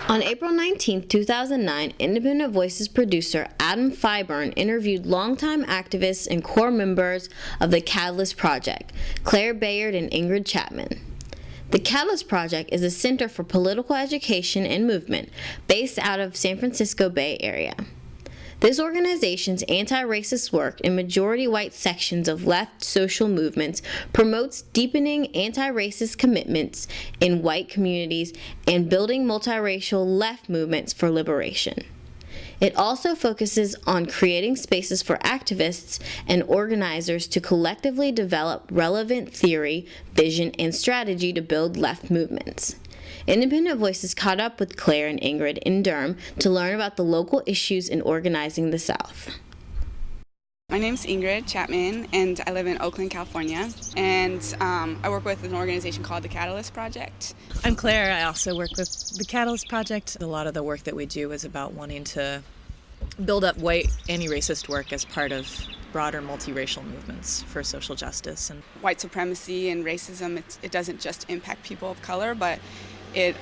On April 19, 2009, Independent Voices producer Adam Pyburn interviewed longtime activists and core members of the Catalyst Project, Clare, Bayard, and Ingrid Chapman. The Catalyst Project is a center for political education and movement based out of San Francisco Bay Area. This organization's anti-racist work in majority-white sections of left social movements promotes deepening anti-racist commitments in white communities and building multiracial left movements for liberation. It also focuses on creating spaces for activists and organizers to collectively develop relevant theory, vision, and strategy to build left movements. Independent Voices caught up with Clare and Ingrid in Durham to learn about the local issues in organizing the South. My name's Ingrid Chapman, and I live in Oakland, California, and I work with an organization called the Catalyst Project. I'm Clare. I also work with the Catalyst Project. A lot of the work that we do is about wanting to build up white anti-racist work as part of broader multiracial movements for social justice. And white supremacy and racism, it doesn't just impact people of color, but it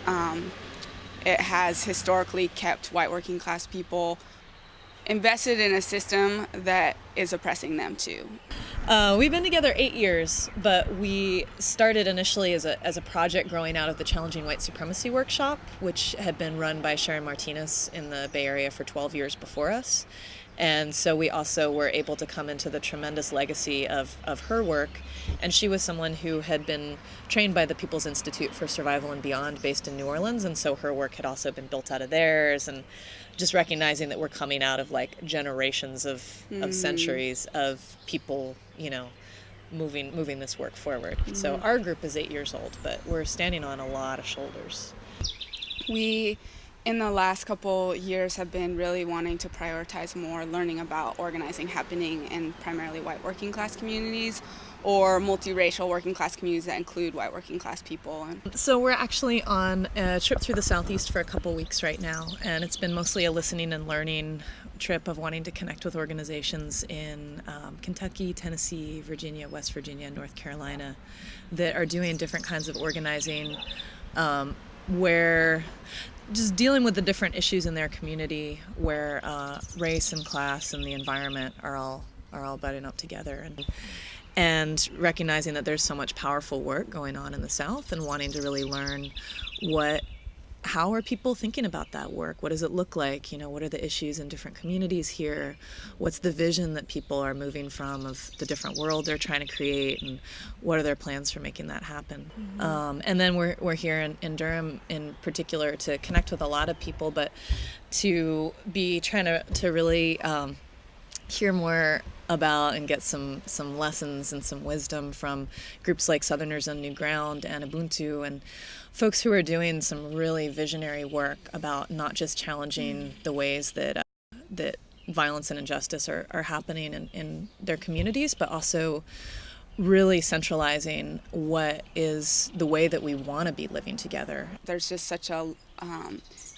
has historically kept white working class people invested in a system that is oppressing them too. We've been together 8 years, but we started initially as a project growing out of the Challenging White Supremacy Workshop, which had been run by Sharon Martinez in the Bay Area for 12 years before us. And so we also were able to come into the tremendous legacy of her work. And she was someone who had been trained by the People's Institute for Survival and Beyond based in New Orleans. And so her work had also been built out of theirs. And just recognizing that we're coming out of like generations of centuries of people, moving this work forward. So our group is 8 years old, but we're standing on a lot of shoulders. We, in the last couple years, have been really wanting to prioritize more learning about organizing happening in primarily white working class communities or multiracial working class communities that include white working class people. So we're actually on a trip through the Southeast for a couple weeks right now, and it's been mostly a listening and learning trip of wanting to connect with organizations in Kentucky, Tennessee, Virginia, West Virginia, and North Carolina that are doing different kinds of organizing where just dealing with the different issues in their community where race and class and the environment are all butting up together, and recognizing that there's so much powerful work going on in the South and wanting to really learn how are people thinking about that work? What does it look like? What are the issues in different communities here? What's the vision that people are moving from of the different world they're trying to create, and what are their plans for making that happen? And then we're here in Durham in particular to connect with a lot of people, but to be trying to really hear more about and get some lessons and some wisdom from groups like Southerners on New Ground and Ubuntu, and folks who are doing some really visionary work about not just challenging the ways that violence and injustice are happening in their communities, but also really centralizing what is the way that we want to be living together. There's just such a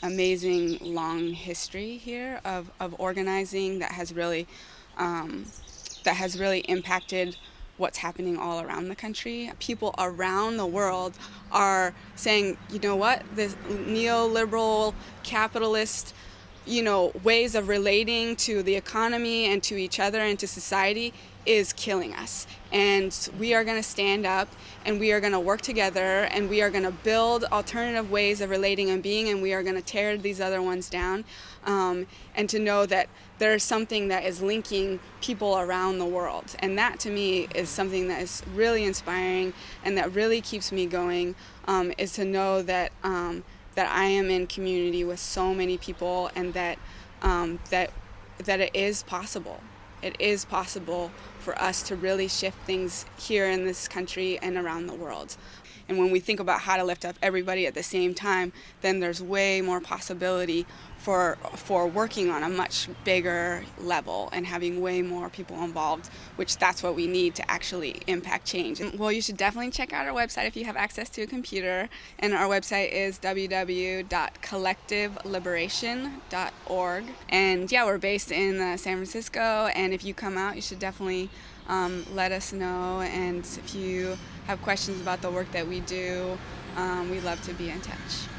amazing long history here of organizing that has really impacted what's happening all around the country. People around the world are saying, you know what, this neoliberal capitalist ways of relating to the economy and to each other and to society is killing us. And we are going to stand up, and we are going to work together, and we are going to build alternative ways of relating and being, and we are going to tear these other ones down. And to know that there's something that is linking people around the world. And that to me is something that is really inspiring and that really keeps me going, is to know that that I am in community with so many people, and that it is possible. It is possible for us to really shift things here in this country and around the world. And when we think about how to lift up everybody at the same time, then there's way more possibility for working on a much bigger level and having way more people involved, which that's what we need to actually impact change. Well, you should definitely check out our website if you have access to a computer. And our website is www.collectiveliberation.org. And yeah, we're based in San Francisco, and if you come out, you should definitely let us know. And if you have questions about the work that we do, we'd love to be in touch.